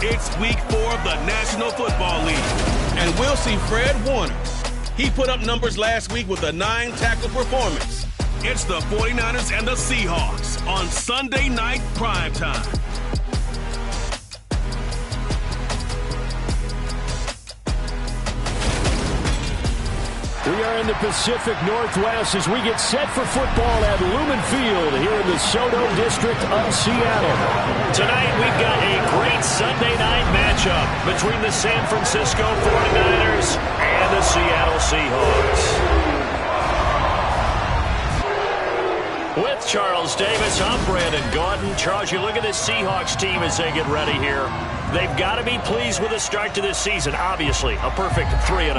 It's week 4 of the National Football League, and we'll see Fred Warner. He put up numbers last week with a 9-tackle performance. It's the 49ers and the Seahawks on Sunday night primetime. We are in the Pacific Northwest as we get set for football at Lumen Field here in the SoDo district of Seattle. Tonight we've got a great Sunday night matchup between the San Francisco 49ers and the Seattle Seahawks. With Charles Davis, I'm Brandon Gaudin. Charles, you look at this Seahawks team as they get ready here. They've got to be pleased with the start to this season. Obviously, a perfect 3-0.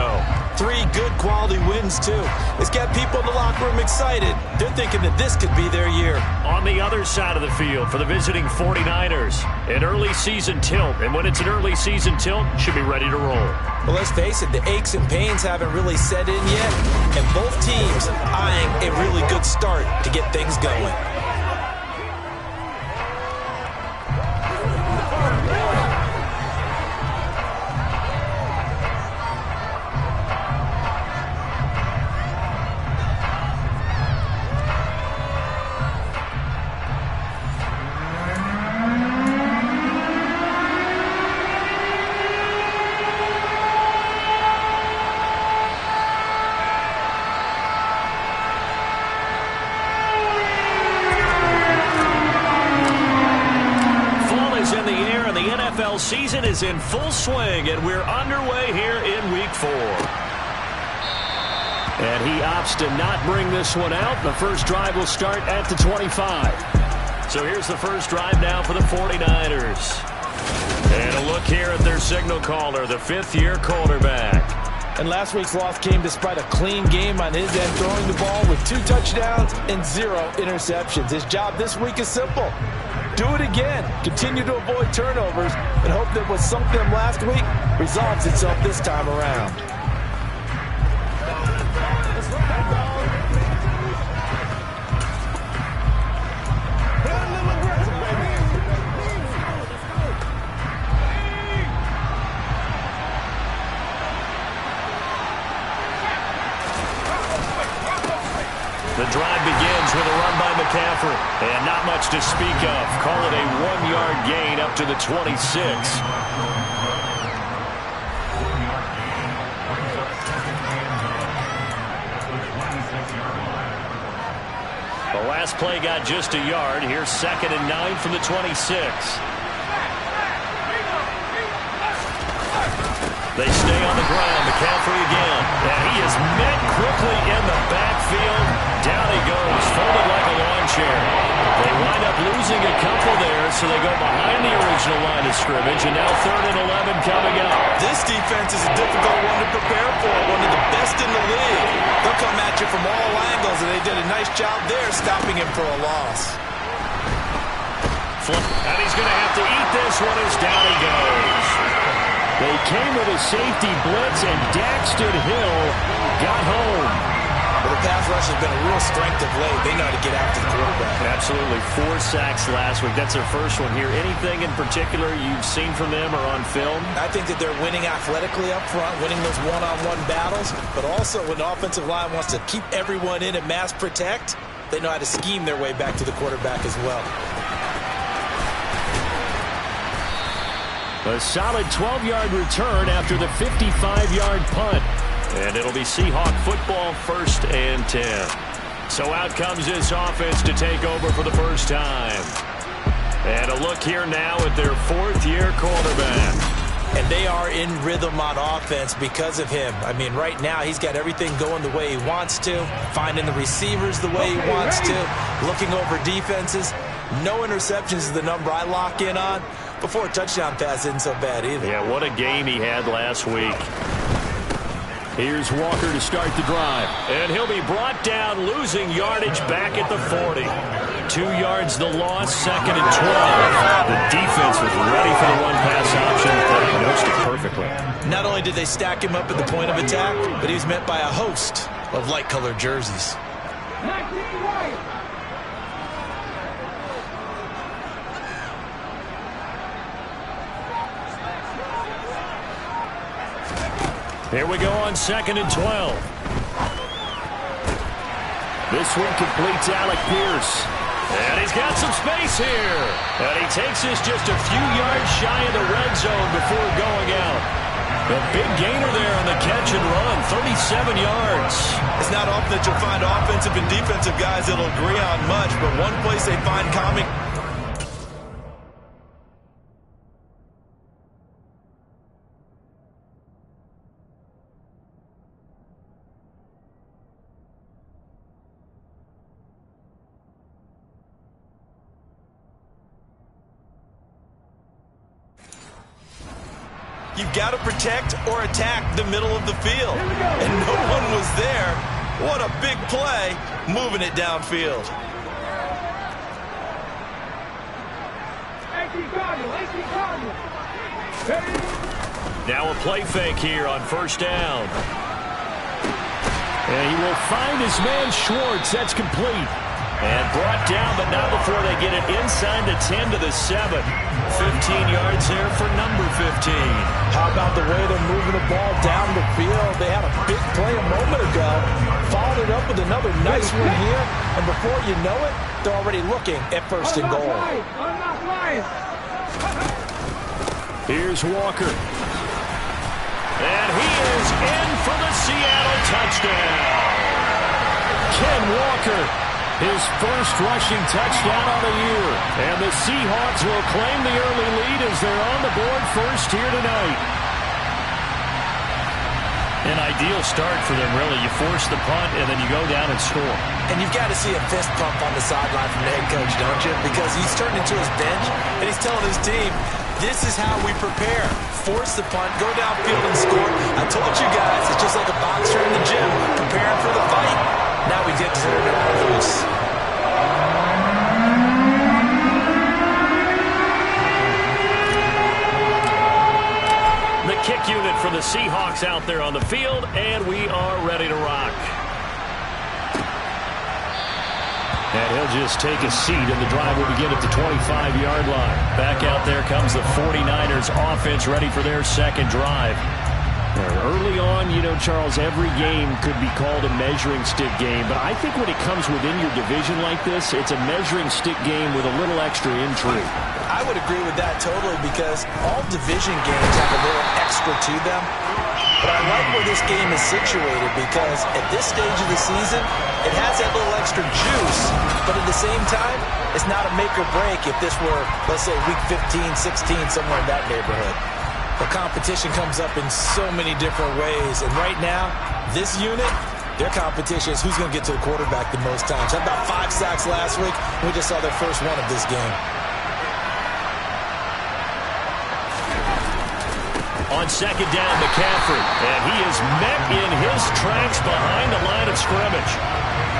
3 good quality wins, too. It's got people in the locker room excited. They're thinking that this could be their year. On the other side of the field for the visiting 49ers, an early season tilt. And when it's an early season tilt, should be ready to roll. Well, let's face it, the aches and pains haven't really set in yet. And both teams eyeing a really good start to get things going. Season is in full swing, and we're underway here in week 4. And he opts to not bring this one out. The first drive will start at the 25. So here's the first drive now for the 49ers. And a look here at their signal caller, the 5th-year quarterback. And last week's loss came despite a clean game on his end, throwing the ball with 2 touchdowns and 0 interceptions. His job this week is simple. Do it again. Continue to avoid turnovers and hope that what sunk them last week resolves itself this time around. The drive begins with a run by McCaffrey. And not much to speak of. Call it a 1-yard gain up to the 26. The last play got just a yard. Here's 2nd and 9 from the 26. They stay on the ground. McCaffrey again. And he is met quickly in the backfield. Down he goes, folded like a lawn chair. They wind up losing a couple there, so they go behind the original line of scrimmage, and now 3rd and 11 coming up. This defense is a difficult one to prepare for, one of the best in the league. They'll come at you from all angles, and they did a nice job there stopping him for a loss. And he's going to have to eat this one as down he goes. They came with a safety blitz, and Daxton Hill got home. Well, the pass rush has been a real strength of late. They know how to get after the quarterback. Absolutely. 4 sacks last week. That's their first one here. Anything in particular you've seen from them or on film? I think that they're winning athletically up front, winning those one-on-one battles, but also when the offensive line wants to keep everyone in and mass protect, they know how to scheme their way back to the quarterback as well. A solid 12-yard return after the 55-yard punt. And it'll be Seahawk football, 1st and 10. So out comes this offense to take over for the first time. And a look here now at their 4th-year quarterback. And they are in rhythm on offense because of him. I mean, right now he's got everything going the way he wants to, finding the receivers the way he wants to, looking over defenses. No interceptions is the number I lock in on. Before a touchdown pass isn't so bad either. Yeah, what a game he had last week. Here's Walker to start the drive. And he'll be brought down, losing yardage back at the 40. 2 yards the loss, 2nd and 12. The defense was ready for the run-pass option. Diagnosed it perfectly. Not only did they stack him up at the point of attack, but he was met by a host of light-colored jerseys. Here we go on 2nd and 12. This one completes Alec Pierce. And he's got some space here. And he takes this just a few yards shy of the red zone before going out. A big gainer there on the catch and run, 37 yards. It's not often that you'll find offensive and defensive guys that'll agree on much, but one place they find common. You've got to protect or attack the middle of the field. And no one was there. What a big play, moving it downfield. Now a play fake here on 1st down. And he will find his man Schwartz. That's complete. And brought down, but not before they get it inside the 10 to the 7. 15 yards there for number 15. How about the way they're moving the ball down the field? They had a big play a moment ago. Followed it up with another nice one here. And before you know it, they're already looking at 1st and goal. Here's Walker. And he is in for the Seattle touchdown. Ken Walker, his first rushing touchdown of the year. And the Seahawks will claim the early lead as they're on the board first here tonight. An ideal start for them, really. You force the punt, and then you go down and score. And you've got to see a fist pump on the sideline from the head coach, don't you? Because he's turning to his bench, and he's telling his team, this is how we prepare. Force the punt, go downfield and score. I told you guys, it's just like a boxer in the gym preparing for the fight. Now we get to turn it out loose. The kick unit for the Seahawks out there on the field, and we are ready to rock. And he'll just take a seat, and the drive will begin at the 25-yard line. Back out there comes the 49ers offense, ready for their second drive. Early on, you know, Charles, every game could be called a measuring stick game. But I think when it comes within your division like this, it's a measuring stick game with a little extra intrigue. I would agree with that totally because all division games have a little extra to them. But I like where this game is situated because at this stage of the season, it has that little extra juice. But at the same time, it's not a make or break if this were, let's say, week 15, 16, somewhere in that neighborhood. The competition comes up in so many different ways. And right now, this unit, their competition is who's going to get to the quarterback the most times. Had about 5 sacks last week. We just saw their first one of this game. On 2nd down, McCaffrey. And he is met in his tracks behind the line of scrimmage.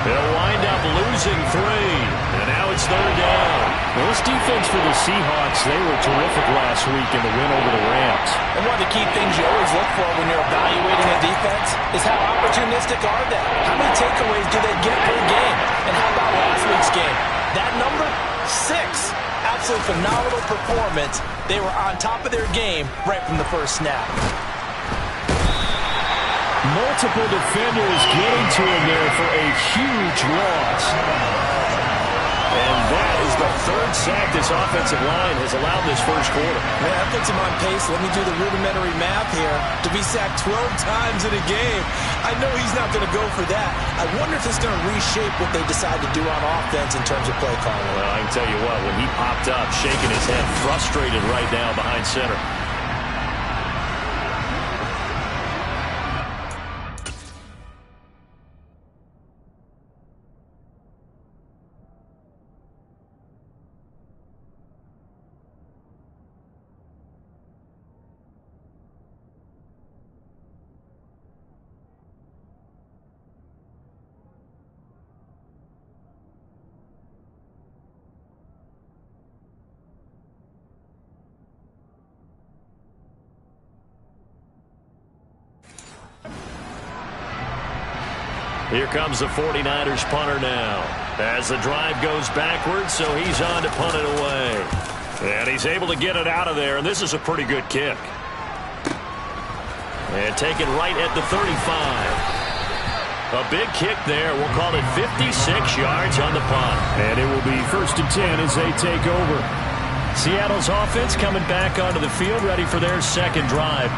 They'll wind up losing 3. And now it's 3rd down. Well, this defense for the Seahawks, they were terrific last week in the win over the Rams. And one of the key things you always look for when you're evaluating a defense is how opportunistic are they? How many takeaways do they get per game? And how about last week's game? That number, 6. Absolute phenomenal performance. They were on top of their game right from the first snap. Multiple defenders getting to him there for a huge loss. And that is the 3rd sack this offensive line has allowed this first quarter. Man, that puts him on pace. Let me do the rudimentary math here. To be sacked 12 times in a game. I know he's not going to go for that. I wonder if it's going to reshape what they decide to do on offense in terms of play calling. Well, I can tell you what, when he popped up, shaking his head, frustrated right now behind center. Here comes the 49ers punter now. As the drive goes backwards, so he's on to punt it away. And he's able to get it out of there, and this is a pretty good kick. And taken right at the 35. A big kick there. We'll call it 56 yards on the punt. And it will be 1st and 10 as they take over. Seattle's offense coming back onto the field, ready for their second drive.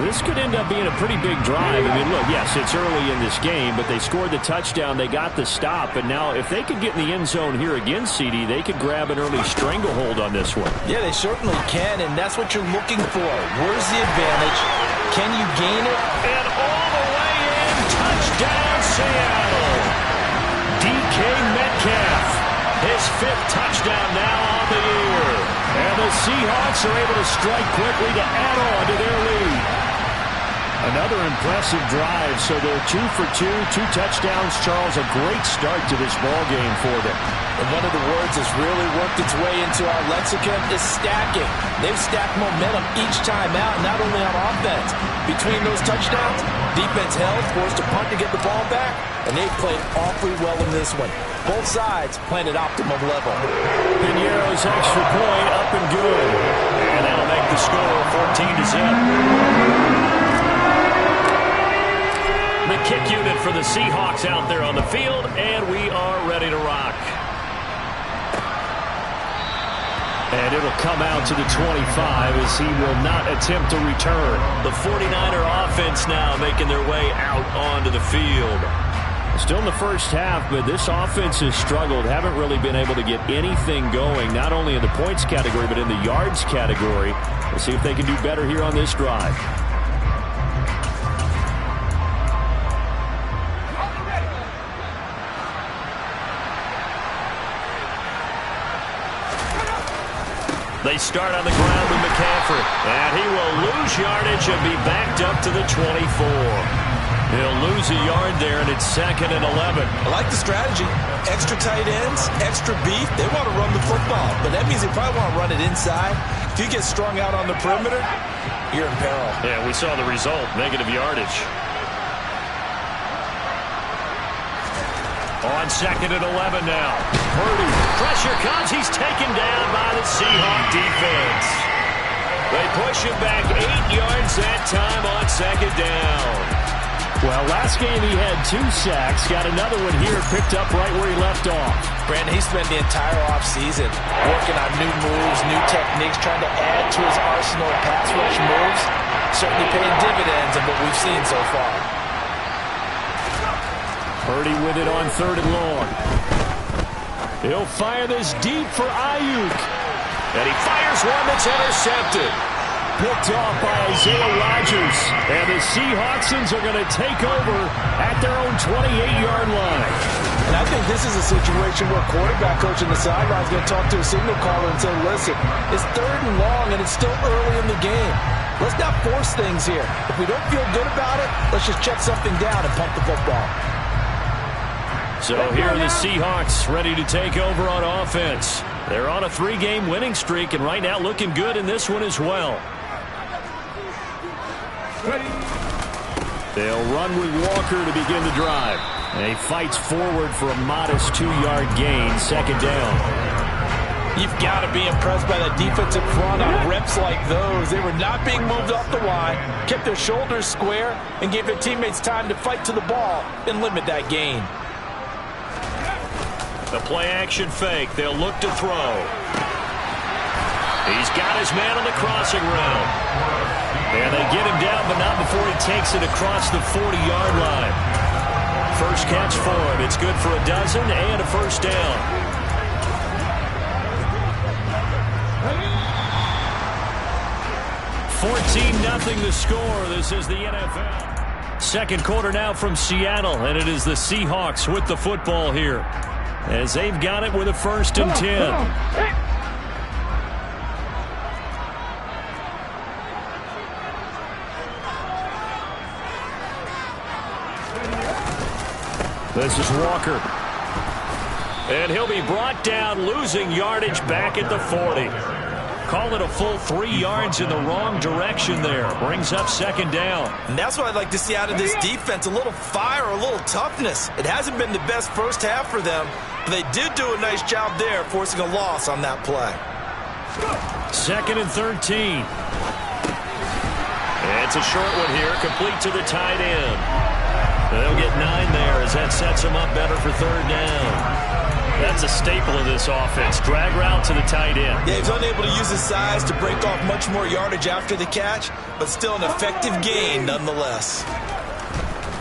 This could end up being a pretty big drive. I mean, look, yes, it's early in this game, but they scored the touchdown. They got the stop. And now if they could get in the end zone here again, CD, they could grab an early stranglehold on this one. Yeah, they certainly can, and that's what you're looking for. Where's the advantage? Can you gain it? And all the way in, touchdown Seattle. DK Metcalf, his 5th touchdown now on the year. And the Seahawks are able to strike quickly to add on to their lead. Another impressive drive, so they're 2 for 2, 2 touchdowns. Charles, a great start to this ball game for them. And one of the words that's really worked its way into our lexicon is stacking. They've stacked momentum each time out, not only on offense. Between those touchdowns, defense held, forced a punt to get the ball back, and they played awfully well in this one. Both sides playing at optimum level. Piñeiro's extra point up and good. And that'll make the score 14-0. The kick unit for the Seahawks out there on the field, and we are ready to rock. And it'll come out to the 25 as he will not attempt to return. The 49er offense now making their way out onto the field. Still in the first half, but this offense has struggled. Haven't really been able to get anything going, not only in the points category, but in the yards category. We'll see if they can do better here on this drive. They start on the ground with McCaffrey. And he will lose yardage and be backed up to the 24. He'll lose a yard there, and it's 2nd and 11. I like the strategy. Extra tight ends, extra beef. They want to run the football, but that means they probably want to run it inside. If you get strung out on the perimeter, you're in peril. Yeah, we saw the result, negative yardage. On 2nd and 11 now. Purdy. Pressure comes. He's taken down by the Seahawk defense. They push him back 8 yards that time on 2nd down. Well, last game he had 2 sacks. Got another one here, picked up right where he left off. Brandon, he spent the entire offseason working on new moves, new techniques, trying to add to his arsenal of pass rush moves. Certainly paying dividends of what we've seen so far. Purdy with it on 3rd and long. He'll fire this deep for Ayuk. And he fires one that's intercepted. Picked off by Isaiah Rodgers. And the Seahawksons are going to take over at their own 28-yard line. And I think this is a situation where quarterback coach on the sideline is going to talk to a signal caller and say, listen, it's 3rd and long and it's still early in the game. Let's not force things here. If we don't feel good about it, let's just check something down and pump the football. So here are the Seahawks ready to take over on offense. They're on a 3-game winning streak and right now looking good in this one as well. They'll run with Walker to begin the drive. And he fights forward for a modest 2-yard gain, 2nd down. You've got to be impressed by that defensive front on reps like those. They were not being moved off the line, kept their shoulders square, and gave their teammates time to fight to the ball and limit that gain. The play-action fake. They'll look to throw. He's got his man on the crossing route. And they get him down, but not before he takes it across the 40-yard line. First catch for him. It's good for a dozen and a first down. $14-0 the score. This is the NFL. Second quarter now from Seattle, and it is the Seahawks with the football here, as they've got it with a 1st and 10. This is Walker. And he'll be brought down, losing yardage back at the 40. Call it a full 3 yards in the wrong direction there. Brings up 2nd down. And that's what I'd like to see out of this defense. A little fire, a little toughness. It hasn't been the best first half for them, but they did do a nice job there, forcing a loss on that play. 2nd and 13. And It's a short one here, complete to the tight end. They'll get 9 there as that sets them up better for third down. That's a staple of this offense. Drag route to the tight end. Yeah, he's unable to use his size to break off much more yardage after the catch, but still an effective gain nonetheless.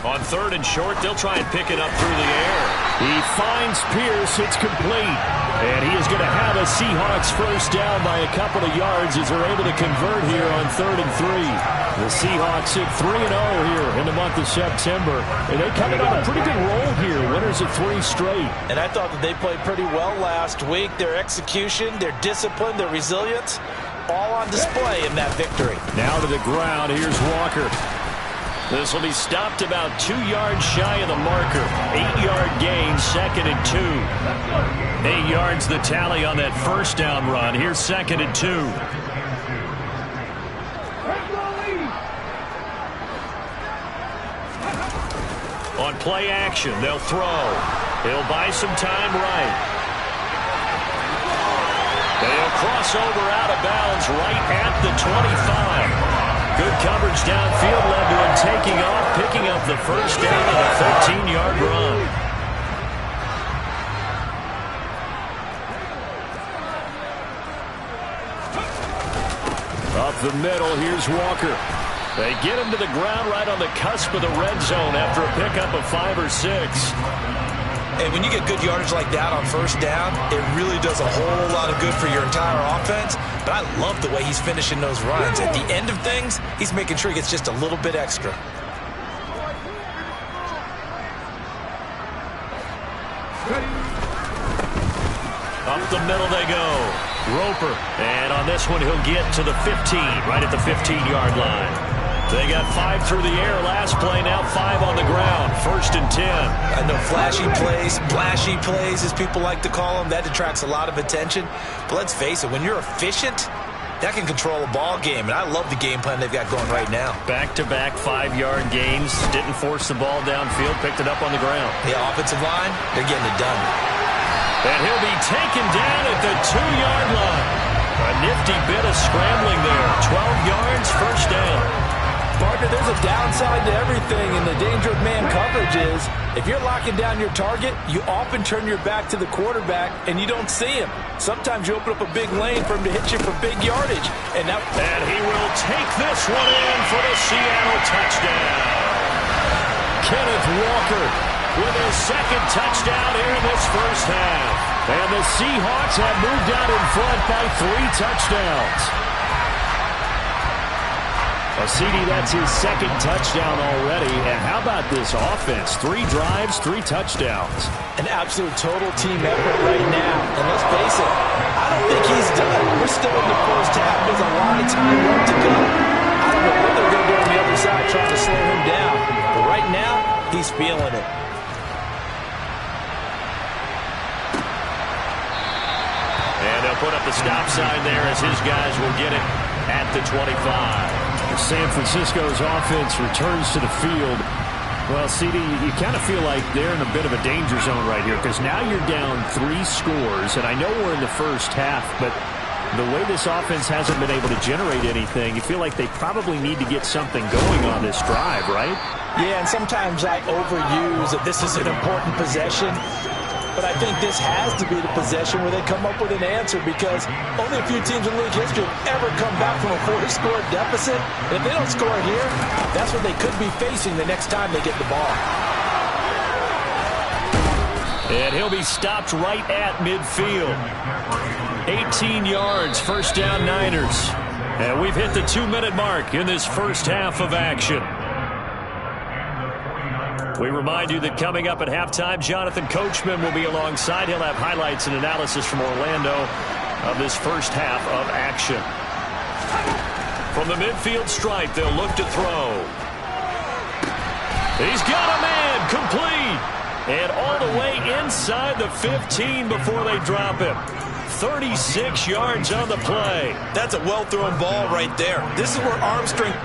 On third and short, they'll try and pick it up through the air. He finds Pierce. It's complete. And he is going to have a Seahawks first down by a couple of yards as they're able to convert here on 3rd and 3. The Seahawks sit 3-0 here in the month of September. And they come in on a pretty good roll here. Winners of 3 straight. And I thought that they played pretty well last week. Their execution, their discipline, their resilience, all on display in that victory. Now to the ground. Here's Walker. This will be stopped about 2 yards shy of the marker. 8-yard gain, 2nd and 2. 8 yards the tally on that first down run. Here's 2nd and 2. On play action, they'll throw. He'll buy some time right. They'll cross over out of bounds right at the 25. Good coverage downfield led to him taking off, picking up the first down on a 13-yard run. Up the middle, here's Walker. They get him to the ground right on the cusp of the red zone after a pickup of 5 or 6. And when you get good yardage like that on first down, it really does a whole lot of good for your entire offense. But I love the way he's finishing those runs. At the end of things, he's making sure he gets just a little bit extra. Up the middle they go. Roper. And on this one, he'll get to the 15, right at the 15-yard line. They got 5 through the air last play, now 5 on the ground. 1st and 10. I know flashy plays, splashy plays, as people like to call them, that attracts a lot of attention. But let's face it, when you're efficient, that can control a ball game. And I love the game plan they've got going right now. Back-to-back 5-yard gains. Didn't force the ball downfield, picked it up on the ground. The offensive line, they're getting it done. And he'll be taken down at the 2-yard line. A nifty bit of scrambling there. 12 yards, first down. Partner, there's a downside to everything, and the danger of man coverage is if you're locking down your target, you often turn your back to the quarterback and you don't see him. Sometimes you open up a big lane for him to hit you for big yardage. And he will take this one in for the Seattle touchdown. Kenneth Walker with his 2nd touchdown here in this first half. And the Seahawks have moved out in front by 3 touchdowns. Well, CD, that's his 2nd touchdown already. And how about this offense? 3 drives, 3 touchdowns. An absolute total team effort right now. And let's face it, I don't think he's done. We're still in the first half. There's a lot of time left to go. I don't know what they're going to do on the other side trying to slow him down. But right now, he's feeling it. And they'll put up the stop sign there as his guys will get it at the 25. San Francisco's offense returns to the field. Well, CD, you kind of feel like they're in a bit of a danger zone right here because now you're down 3 scores, and I know we're in the first half, but the way this offense hasn't been able to generate anything, you feel like they probably need to get something going on this drive, right? Yeah, and sometimes I overuse that this is an important possession. But I think this has to be the possession where they come up with an answer because only a few teams in league history have ever come back from a 4-score deficit. And if they don't score here, that's what they could be facing the next time they get the ball. And he'll be stopped right at midfield. 18 yards, first down Niners. And we've hit the 2-minute mark in this first half of action. We remind you that coming up at halftime, Jonathan Coachman will be alongside. He'll have highlights and analysis from Orlando of this first half of action. From the midfield stripe, they'll look to throw. He's got a man, complete. And all the way inside the 15 before they drop him. 36 yards on the play. That's a well-thrown ball right there. This is where arm strength...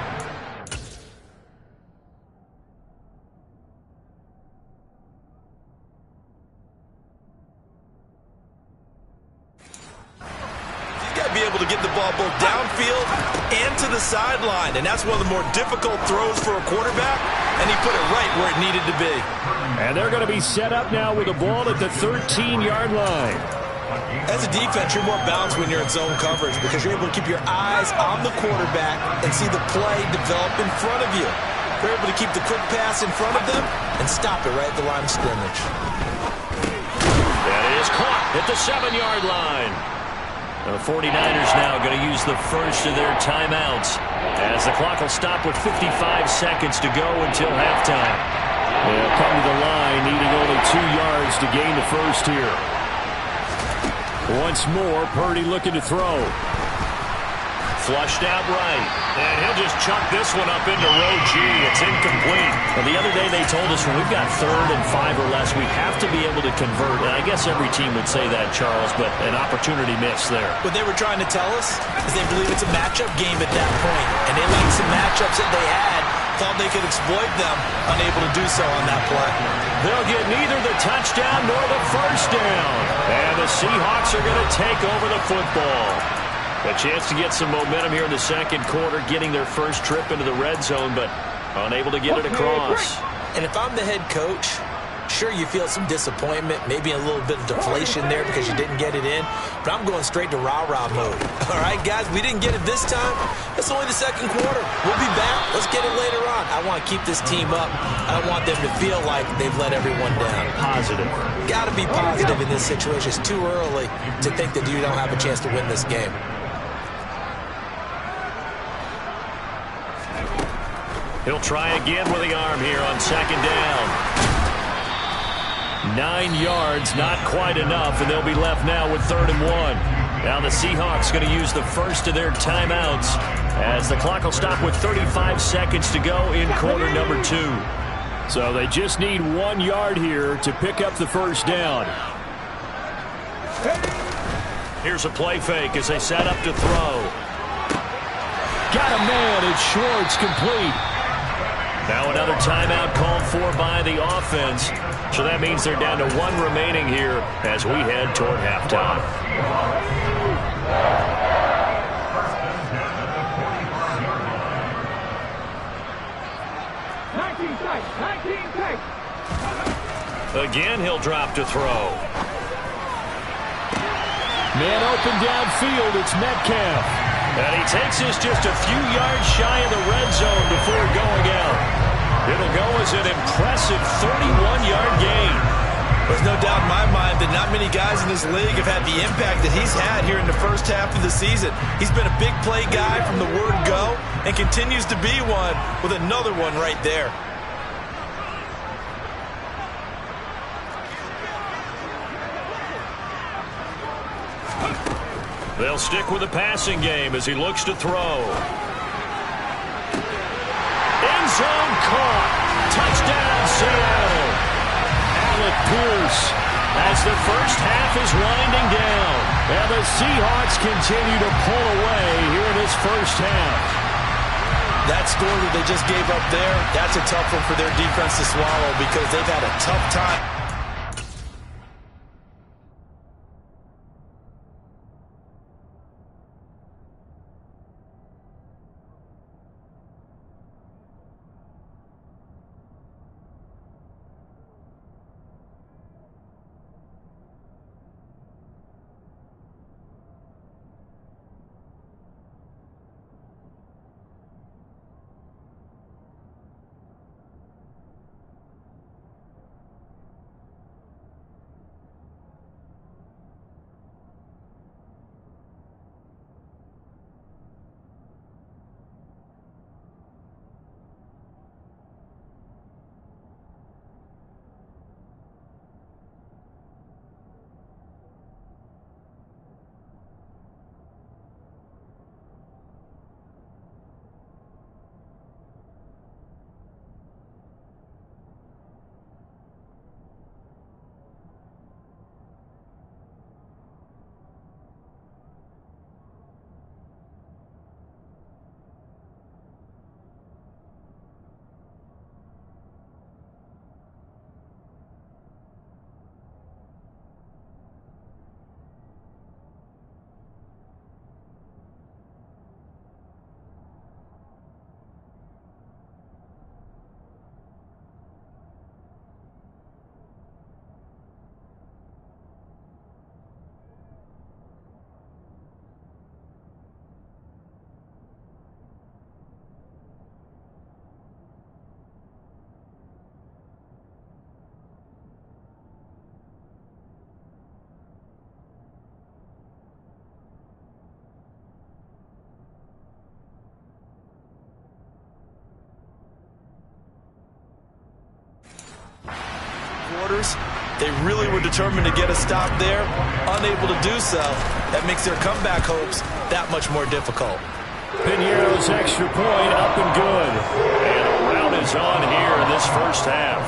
able to get the ball both downfield and to the sideline. And that's one of the more difficult throws for a quarterback, and he put it right where it needed to be. And they're going to be set up now with the ball at the 13-yard line. As a defense, you're more balanced when you're in zone coverage because you're able to keep your eyes on the quarterback and see the play develop in front of you. You're able to keep the quick pass in front of them and stop it right at the line of scrimmage. That is caught at the 7-yard line. The 49ers now going to use the first of their timeouts as the clock will stop with 55 seconds to go until halftime. They'll come to the line needing only 2 yards to gain the first here. Once more, Purdy looking to throw. Flushed out right. And he'll just chuck this one up into row G. It's incomplete. Well, the other day they told us when we've got 3rd and 5 or less, we have to be able to convert. And I guess every team would say that, Charles, but an opportunity missed there. What they were trying to tell us is they believe it's a matchup game at that point. And they liked some matchups that they had, thought they could exploit them, unable to do so on that play. They'll get neither the touchdown nor the first down. And the Seahawks are going to take over the football. A chance to get some momentum here in the second quarter, getting their first trip into the red zone, but unable to get it across. And if I'm the head coach, sure, you feel some disappointment, maybe a little bit of deflation there because you didn't get it in, but I'm going straight to rah-rah mode. All right, guys, we didn't get it this time. It's only the second quarter. We'll be back. Let's get it later on. I want to keep this team up. I don't want them to feel like they've let everyone down. Positive. Got to be positive in this situation. It's too early to think that you don't have a chance to win this game. He'll try again with the arm here on second down. 9 yards, not quite enough, and they'll be left now with 3rd and 1. Now the Seahawks going to use the first of their timeouts as the clock will stop with 35 seconds to go in quarter number 2. So they just need 1 yard here to pick up the first down. Here's a play fake as they set up to throw. Got a man, it's Schwartz, complete. Now another timeout called for by the offense. So that means they're down to 1 remaining here as we head toward halftime. Again, he'll drop to throw. Man open downfield, it's Metcalf. And he takes us just a few yards shy of the red zone before going out. It'll go as an impressive 31-yard gain. There's no doubt in my mind that not many guys in this league have had the impact that he's had here in the first half of the season. He's been a big play guy from the word go and continues to be one with another one right there. They'll stick with the passing game as he looks to throw. End zone caught. Touchdown, Seattle. Alec Pierce as the first half is winding down. And the Seahawks continue to pull away here in this first half. That score that they just gave up there, that's a tough one for their defense to swallow because they've had a tough time. receivers. They really were determined to get a stop there. Unable to do so, that makes their comeback hopes that much more difficult. Pinero's extra point up and good. And a rout is on here in this first half.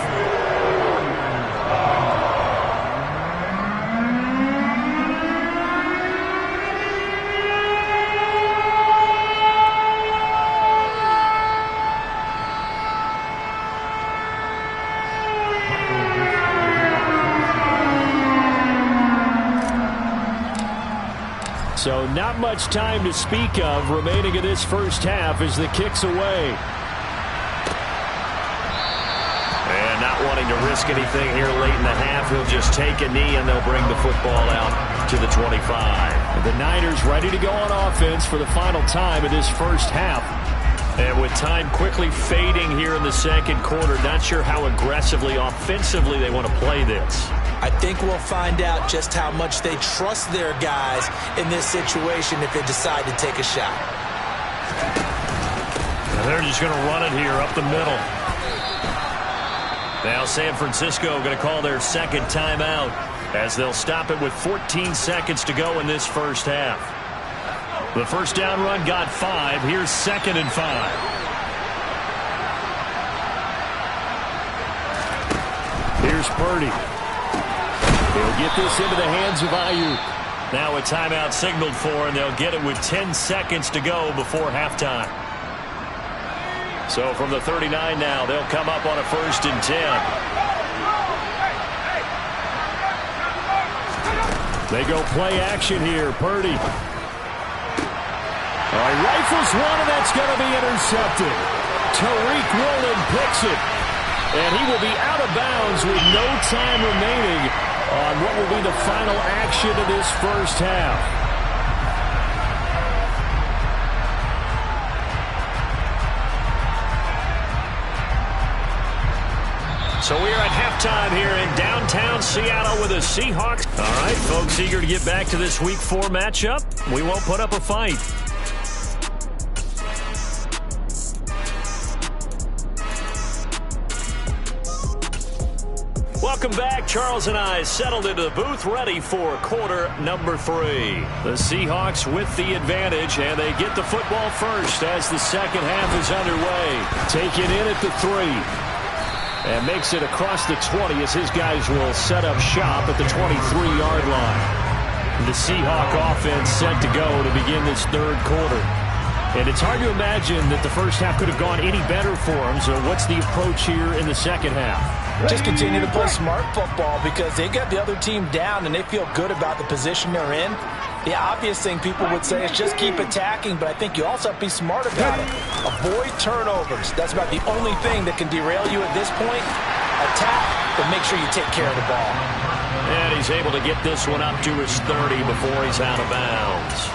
So not much time to speak of remaining in this first half as the kick's away. And not wanting to risk anything here late in the half, he'll just take a knee and they'll bring the football out to the 25. The Niners ready to go on offense for the final time in this first half. And with time quickly fading here in the second quarter, not sure how aggressively, offensively they want to play this. I think we'll find out just how much they trust their guys in this situation if they decide to take a shot. And they're just going to run it here up the middle. Now San Francisco going to call their second timeout as they'll stop it with 14 seconds to go in this first half. The first down run got 5. Here's 2nd and 5. Here's Purdy. He'll get this into the hands of Ayuk. Now a timeout signaled for, and they'll get it with 10 seconds to go before halftime. So from the 39 now, they'll come up on a 1st and 10. They go play action here. Purdy. He rifles one, and that's going to be intercepted. Tariq Woolen picks it. And he will be out of bounds with no time remaining on what will be the final action of this first half. So we are at halftime here in downtown Seattle with the Seahawks. All right, folks, eager to get back to this Week 4 matchup. We won't put up a fight. Welcome back. Charles and I settled into the booth ready for quarter number 3. The Seahawks with the advantage, and they get the football first as the second half is underway. Taken in at the 3. And makes it across the 20 as his guys will set up shop at the 23-yard line. The Seahawk offense set to go to begin this third quarter. And it's hard to imagine that the first half could have gone any better for them. So what's the approach here in the second half? Just continue to play smart football because they got the other team down and they feel good about the position they're in. The obvious thing people would say is just keep attacking, but I think you also have to be smart about it. Avoid turnovers. That's about the only thing that can derail you at this point. Attack, but make sure you take care of the ball. And he's able to get this one up to his 30 before he's out of bounds.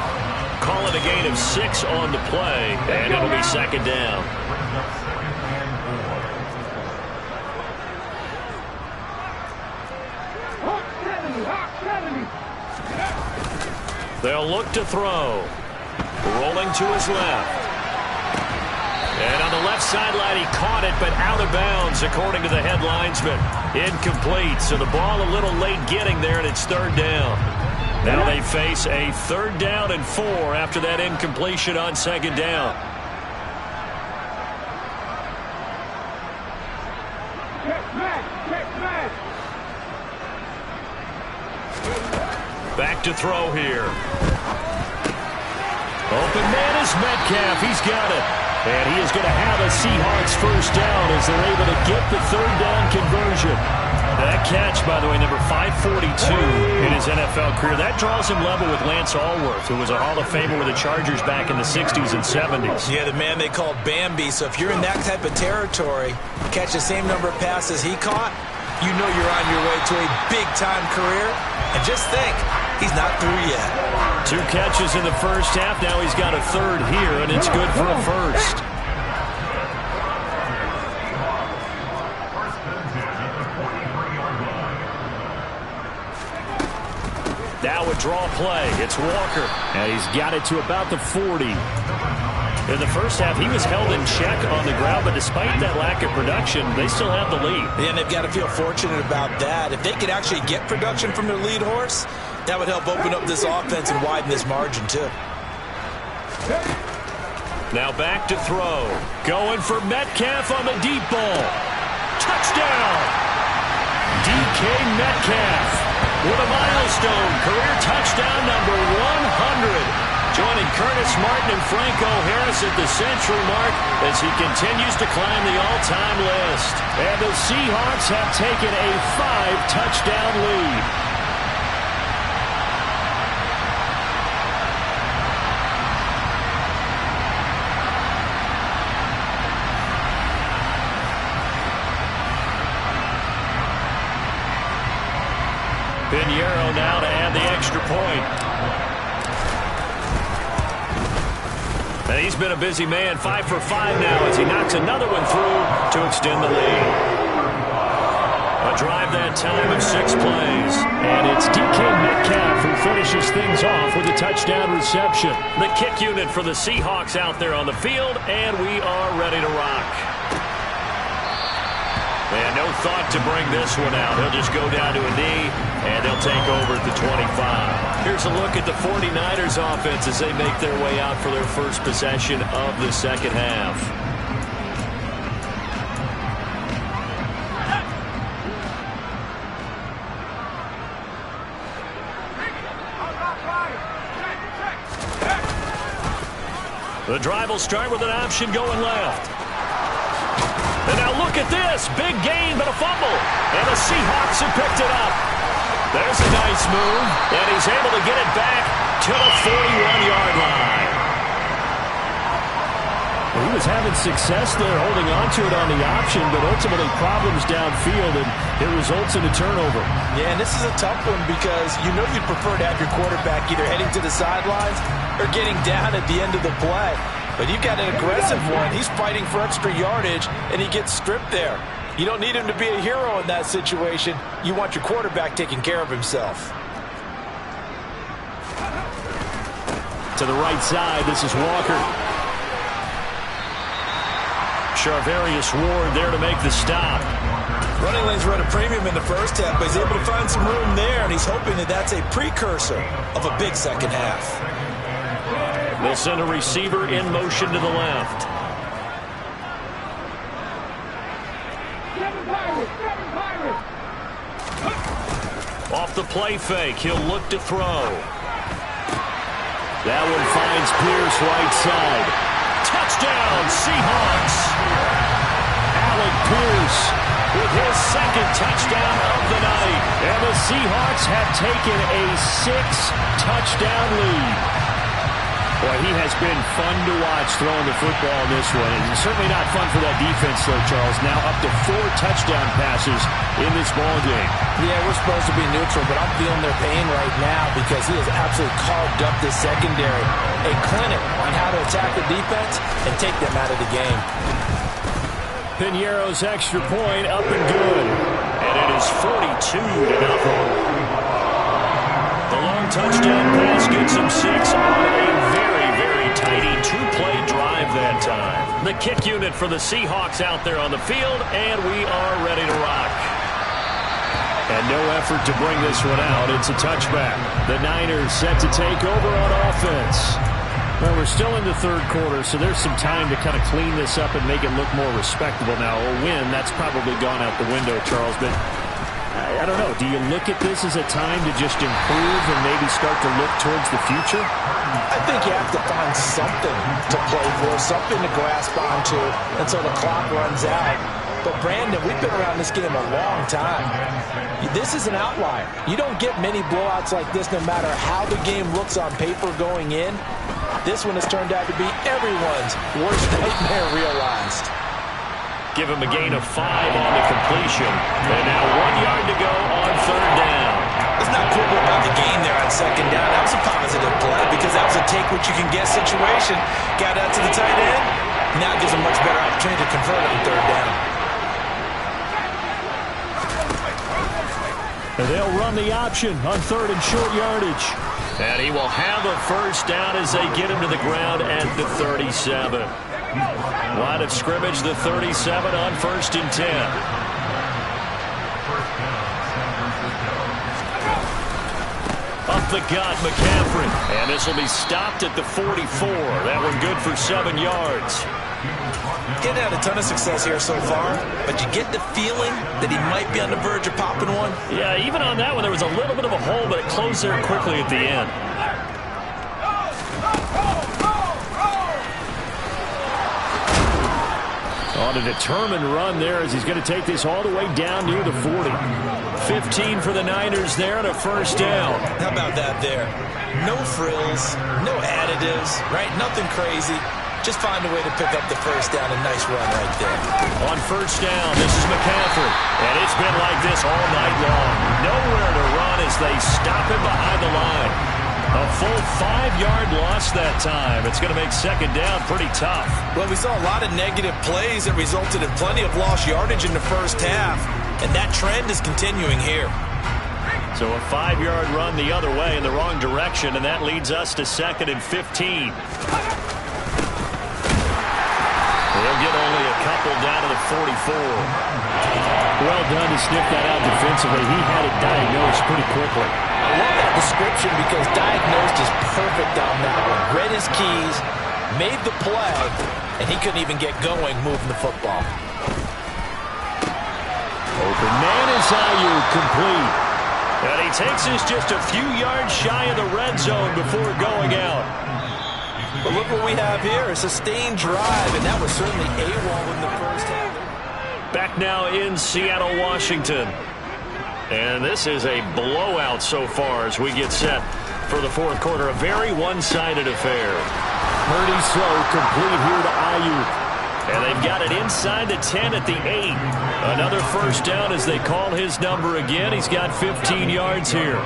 Call it a gain of 6 on the play, and it'll be second down. They'll look to throw. Rolling to his left. And on the left sideline, he caught it, but out of bounds, according to the head linesman. Incomplete, so the ball a little late getting there, and it's third down. Now they face a 3rd down and 4 after that incompletion on second down. Back to throw here. Open man is Metcalf. He's got it. And he is going to have a Seahawks first down as they're able to get the 3rd down conversion. That catch, by the way, number 542 in his NFL career. That draws him level with Lance Allworth, who was a Hall of Famer with the Chargers back in the 60s and 70s. Yeah, the man they called Bambi. So if you're in that type of territory, catch the same number of passes he caught, you know you're on your way to a big-time career. And just think, he's not through yet. 2 catches in the first half. Now he's got a 3rd here, and it's good for a first. Now a draw play. It's Walker. And he's got it to about the 40. In the first half, he was held in check on the ground, but despite that lack of production, they still have the lead. And they've got to feel fortunate about that. If they could actually get production from their lead horse, that would help open up this offense and widen this margin, too. Now back to throw. Going for Metcalf on the deep ball. Touchdown! DK Metcalf with a milestone career touchdown number 100. Joining Curtis Martin and Franco Harris at the century mark as he continues to climb the all-time list. And the Seahawks have taken a 5-touchdown lead. Pinheiro now to add the extra point. And he's been a busy man, 5 for 5 now as he knocks another one through to extend the lead. A drive that time of 6 plays. And it's DK Metcalf who finishes things off with a touchdown reception. The kick unit for the Seahawks out there on the field, and we are ready to rock. And no thought to bring this one out. He'll just go down to a knee, and they'll take over at the 25. Here's a look at the 49ers offense as they make their way out for their first possession of the second half. The drive will start with an option going left. And now look at this. Big gain, but a fumble. And the Seahawks have picked it up. There's a nice move. And he's able to get it back to the 41-yard line. Well, he was having success there holding on to it on the option, but ultimately problems downfield, and it results in a turnover. Yeah, and this is a tough one because you know you'd prefer to have your quarterback either heading to the sidelines or getting down at the end of the play. But you've got an aggressive one. He's fighting for extra yardage, and he gets stripped there. You don't need him to be a hero in that situation. You want your quarterback taking care of himself. To the right side, this is Walker. Charvarius Ward there to make the stop. Running lanes were at a premium in the first half, but he's able to find some room there, and he's hoping that that's a precursor of a big second half. They'll send a receiver in motion to the left. Off the play fake, he'll look to throw. That one finds Pierce right side. Touchdown, Seahawks! Alec Pierce with his second touchdown of the night. And the Seahawks have taken a 6-touchdown lead. Boy, he has been fun to watch throwing the football in this one. And certainly not fun for that defense, though, Charles. Now up to 4 touchdown passes in this ballgame. Yeah, we're supposed to be neutral, but I'm feeling their pain right now because he has absolutely carved up this secondary. A clinic on how to attack the defense and take them out of the game. Pinheiro's extra point up and good. And it is 42-0. The long touchdown pass gets him 6 on a very tidy 2-play drive that time. The kick unit for the Seahawks out there on the field, and we are ready to rock. And no effort to bring this one out. It's a touchback. The Niners set to take over on offense. Well, we're still in the third quarter, so there's some time to kind of clean this up and make it look more respectable now. A win, that's probably gone out the window, Charles, but I don't know. Do you look at this as a time to just improve and maybe start to look towards the future? I think you have to find something to play for, something to grasp onto until the clock runs out. But, Brandon, we've been around this game a long time. This is an outlier. You don't get many blowouts like this no matter how the game looks on paper going in. This one has turned out to be everyone's worst nightmare realized. Give him a gain of 5 on the completion. And now 1 yard to go on third down. Let's not quibble about the gain there on second down. That was a positive play because that was a take-what-you-can-get situation. Got out to the tight end. Now it gives a much better opportunity to convert on third down. And they'll run the option on 3rd and short yardage. And he will have a first down as they get him to the ground at the 37. Line of scrimmage, the 37 on 1st and 10. Up the gut, McCaffrey. And this will be stopped at the 44. That one good for 7 yards. He's had a ton of success here so far, but you get the feeling that he might be on the verge of popping one. Yeah, even on that one, there was a little bit of a hole, but it closed there quickly at the end. On a determined run there as he's going to take this all the way down near the 40. 15 for the Niners there and a first down. How about that there? No frills, no additives, right? Nothing crazy. Just find a way to pick up the first down. A nice run right there. On first down, this is McCaffrey. And it's been like this all night long. Nowhere to run as they stop him behind the line. A full 5-yard loss that time. It's going to make second down pretty tough. Well, we saw a lot of negative plays that resulted in plenty of lost yardage in the first half. And that trend is continuing here. So a 5-yard run the other way in the wrong direction, and that leads us to 2nd and 15. They'll get only a couple down to the 44. Well done to sniff that out defensively. He had it diagnosed pretty quickly. I love that description because diagnosed is perfect on that one. Read his keys, made the play, and he couldn't even get going moving the football. Open man is Ayuk, complete. And he takes us just a few yards shy of the red zone before going out. But look what we have here, a sustained drive, and that was certainly AWOL in the first half. Back now in Seattle, Washington. And this is a blowout so far as we get set for the fourth quarter. A very one-sided affair. Purdy's throw complete here to Ayuk. And they've got it inside the 10 at the 8. Another first down as they call his number again. He's got 15 yards here.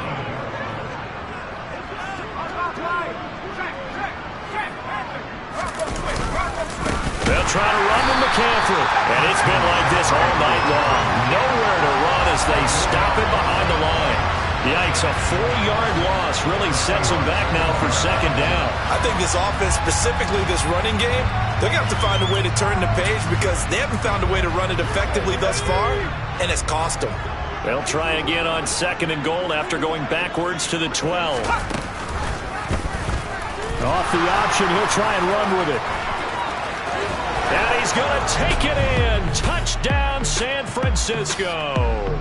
They'll try to run with McCaffrey. And it's been like this all night long. Nowhere to run as they stop it behind the line. Yikes, a 4-yard loss really sets them back now for second down. I think this offense, specifically this running game, they're going to have to find a way to turn the page because they haven't found a way to run it effectively thus far, and it's cost them. They'll try again on 2nd and goal after going backwards to the 12. Off the option, he'll try and run with it. And he's going to take it in. Touchdown, San Francisco.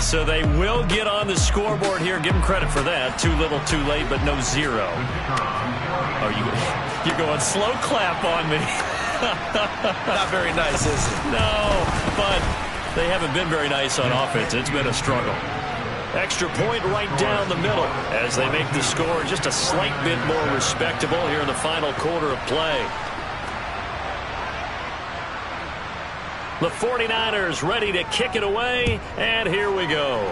So they will get on the scoreboard here. Give them credit for that. Too little, too late, but no zero. Oh, you're going slow clap on me. Not very nice, is it? No, but they haven't been very nice on offense. It's been a struggle. Extra point right down the middle as they make the score just a slight bit more respectable here in the final quarter of play. The 49ers ready to kick it away, and here we go.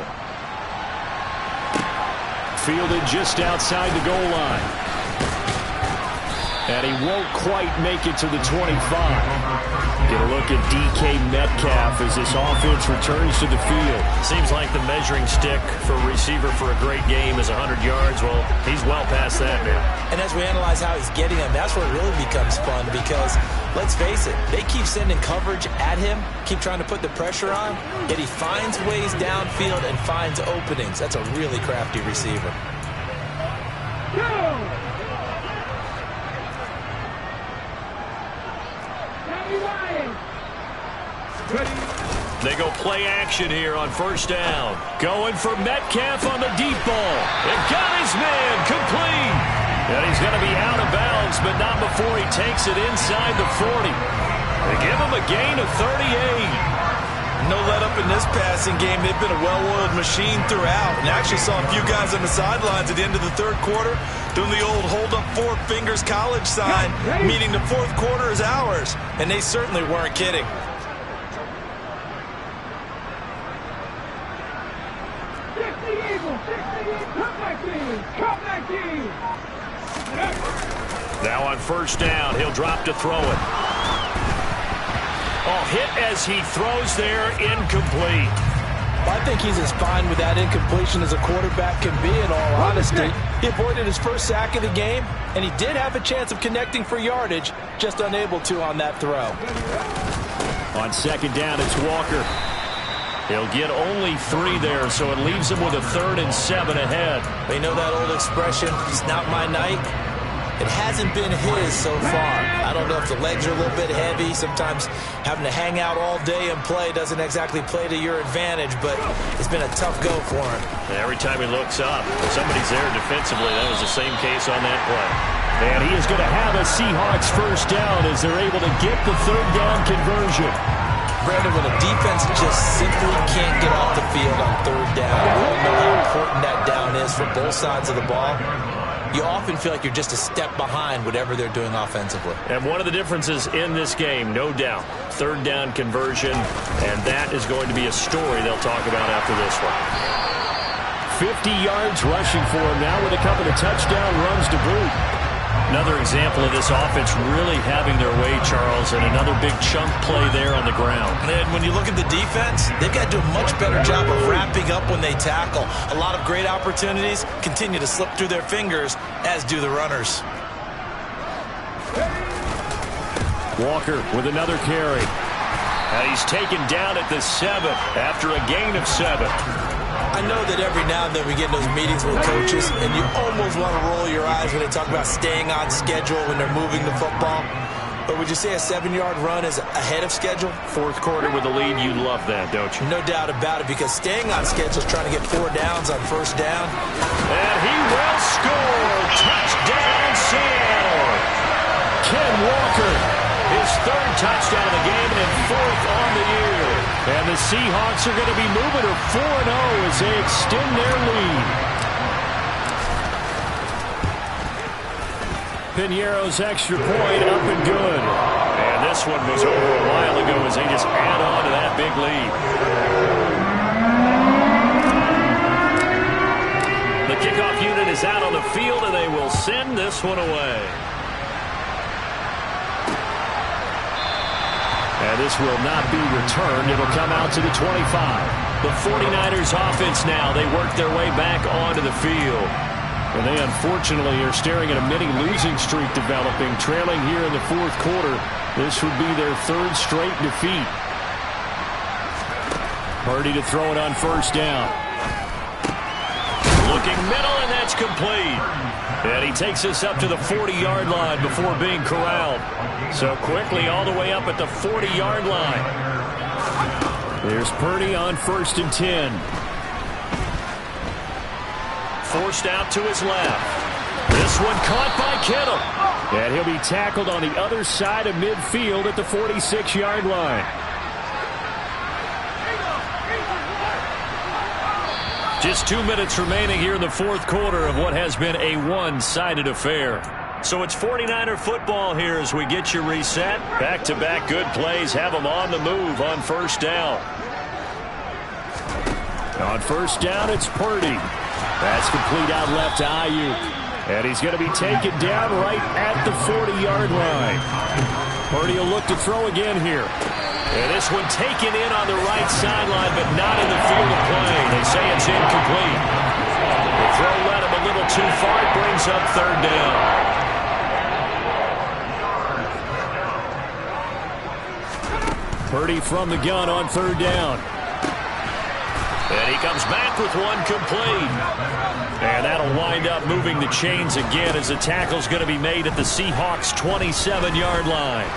Fielded just outside the goal line. And he won't quite make it to the 25. Get a look at DK Metcalf as this offense returns to the field. Seems like the measuring stick for a receiver for a great game is 100 yards. Well, he's well past that now. And as we analyze how he's getting them, that's where it really becomes fun because, let's face it, they keep sending coverage at him, keep trying to put the pressure on, yet he finds ways downfield and finds openings. That's a really crafty receiver. They go play action here on first down. Going for Metcalf on the deep ball. It got his man complete. And he's going to be out of bounds, but not before he takes it inside the 40. They give him a gain of 38. No let up in this passing game. They've been a well-oiled machine throughout. And I actually saw a few guys on the sidelines at the end of the third quarter doing the old hold up 4 fingers college sign, meaning the fourth quarter is ours. And they certainly weren't kidding. Now on first down, he'll drop to throw it. Oh, hit as he throws there, incomplete. I think he's as fine with that incompletion as a quarterback can be, in all honesty. He avoided his first sack of the game, and he did have a chance of connecting for yardage, just unable to on that throw. On second down, it's Walker. He'll get only 3 there, so it leaves him with a 3rd and 7 ahead. They know that old expression, it's not my night. It hasn't been his so far. I don't know if the legs are a little bit heavy. Sometimes having to hang out all day and play doesn't exactly play to your advantage, but it's been a tough go for him. Every time he looks up, somebody's there defensively. That was the same case on that play. And he is going to have a Seahawks first down as they're able to get the 3rd down conversion. Brandon, when a defense just simply can't get off the field on 3rd down, we all know how important that down is for both sides of the ball. You often feel like you're just a step behind whatever they're doing offensively. And one of the differences in this game, no doubt, 3rd down conversion, and that is going to be a story they'll talk about after this one. 50 yards rushing for him now with a couple of touchdown runs to boot. Another example of this offense really having their way, Charles, and another big chunk play there on the ground. And when you look at the defense, they've got to do a much better job of wrapping up when they tackle. A lot of great opportunities continue to slip through their fingers, as do the runners. Walker with another carry. And he's taken down at the 7 after a gain of 7. I know that every now and then we get in those meetings with coaches, and you almost want to roll your eyes when they talk about staying on schedule when they're moving the football. But would you say a 7-yard run is ahead of schedule? 4th quarter with a lead, you love that, don't you? No doubt about it, because staying on schedule is trying to get 4 downs on 1st down. And he will score. Touchdown, Seattle. Ken Walker. His 3rd touchdown of the game and 4th on the year. And the Seahawks are going to be moving to 4-0 as they extend their lead. Piñeiro's extra point up and good. And this one was over a while ago as they just add on to that big lead. The kickoff unit is out on the field, and they will send this one away. And this will not be returned. It'll come out to the 25. The 49ers offense now. They work their way back onto the field. And they unfortunately are staring at a mini losing streak developing, trailing here in the 4th quarter. This would be their 3rd straight defeat. Purdy to throw it on 1st down. Looking middle, and that's complete. And he takes us up to the 40-yard line before being corralled. So quickly all the way up at the 40-yard line. There's Purdy on 1st and 10. Forced out to his left. This one caught by Kittle. And he'll be tackled on the other side of midfield at the 46-yard line. Just 2 minutes remaining here in the 4th quarter of what has been a one-sided affair. So it's 49er football here as we get you reset. Back-to-back good plays have them on the move on 1st down. On 1st down, it's Purdy. That's complete out left to Ayuk. And he's going to be taken down right at the 40-yard line. Purdy will look to throw again here. And this one taken in on the right sideline, but not in the field of play. They say it's incomplete. The throw led him a little too far. It brings up 3rd down. Purdy from the gun on 3rd down. And he comes back with one complete. And that'll wind up moving the chains again as the tackle's going to be made at the Seahawks' 27-yard line.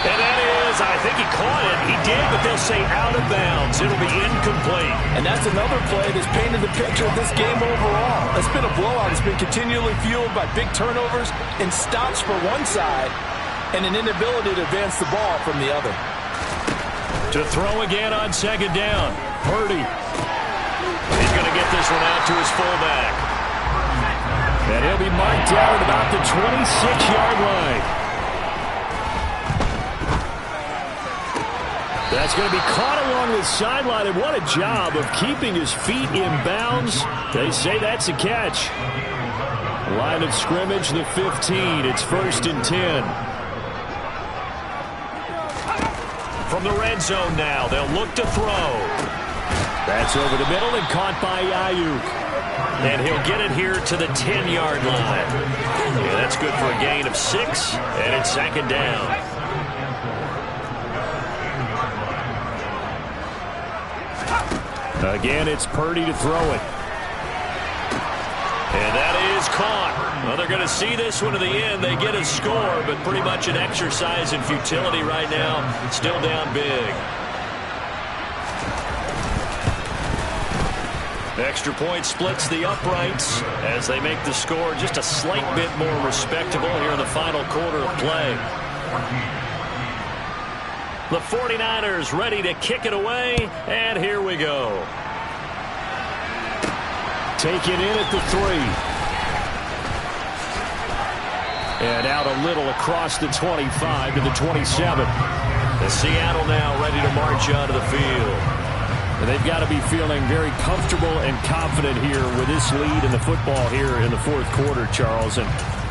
And that is, I think he caught it. He did, but they'll say out of bounds. It'll be incomplete. And that's another play that's painted the picture of this game overall. It's been a blowout. It's been continually fueled by big turnovers and stops for one side and an inability to advance the ball from the other. To throw again on 2nd down. Purdy. He's going to get this one out to his fullback. And he'll be marked down at about the 26-yard line. That's going to be caught along the sideline, and what a job of keeping his feet in bounds. They say that's a catch. Line of scrimmage, the 15. It's 1st and 10. From the red zone now, they'll look to throw. That's over the middle and caught by Ayuk. And he'll get it here to the 10-yard line. Yeah, that's good for a gain of 6, and it's second down. Again, it's Purdy to throw it. And that is caught. Well, they're going to see this one to the end. They get a score, but pretty much an exercise in futility right now. Still down big. Extra point splits the uprights as they make the score just a slight bit more respectable here in the final quarter of play. The 49ers ready to kick it away, and here we go. Taken in at the 3. And out a little across the 25 to the 27. The Seattle now ready to march onto the field. And they've got to be feeling very comfortable and confident here with this lead in the football here in the fourth quarter, Charles. And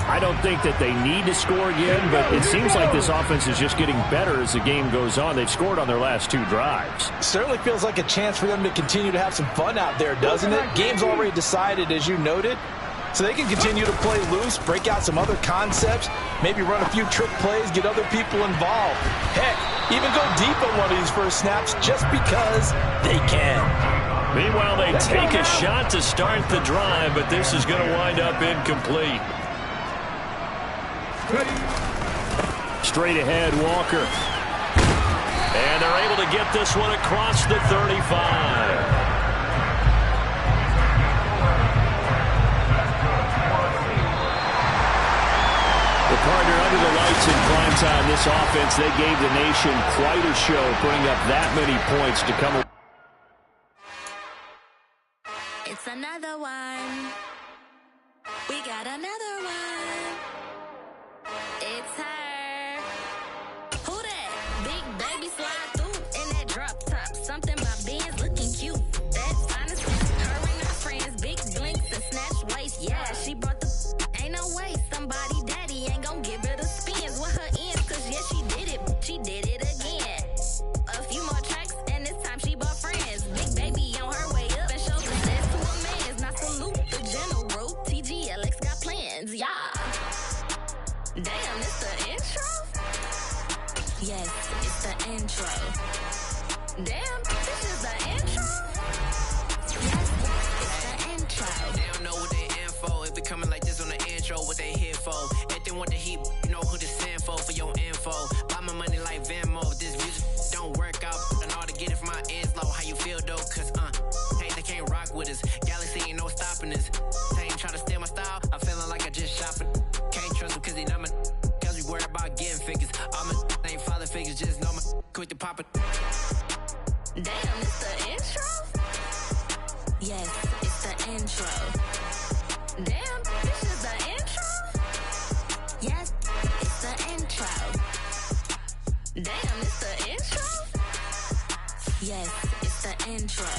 I don't think that they need to score again, but it seems like this offense is just getting better as the game goes on. They've scored on their last 2 drives. Certainly feels like a chance for them to continue to have some fun out there, doesn't it? Game's already decided, as you noted. So they can continue to play loose, break out some other concepts, maybe run a few trick plays, get other people involved. Heck, even go deep on one of these first snaps just because they can. Meanwhile, they take a shot to start the drive, but this is going to wind up incomplete. Straight ahead, Walker. And they're able to get this one across the 35. The partner under the lights in prime time, this offense, they gave the nation quite a show, putting up that many points to come. It's another one. We got another one. It's her. Who that? Big baby slide through in that drop top. Something about Benz looking cute. That's honest. Her and her friends, big blinks and snatch waist. Yeah, she brought the. Ain't no way somebody daddy ain't gon' give her the spins with her ends. Cause yeah, she did it. She did it again. A few more tracks and this time she bought friends. Big baby on her way up and shows success to a man's. Not salute the general. TGLX got plans. Yeah. Damn, it's the intro? Yes, it's the intro. Damn, this is the intro? Yes, it's the intro. They don't know what they in for. It be coming like this on the intro, what they here for. If they want the heat, you know who to send for your info. Buy my money like Venmo. This music don't work out. I know how to get it from my ends low. How you feel though? Cause, hey, they can't rock with us. Galaxy ain't no stopping us. They ain't try to steal my style. I'm feeling like I just shot for. Can't trust them cause they not my. Cause we worried about getting figures. All my ain't father figures, just know my. Quick to pop it. Damn, it's the intro? Yes, it's the intro. Damn, this is the intro? Yes, it's the intro. Damn, it's the intro? Yes, it's the intro.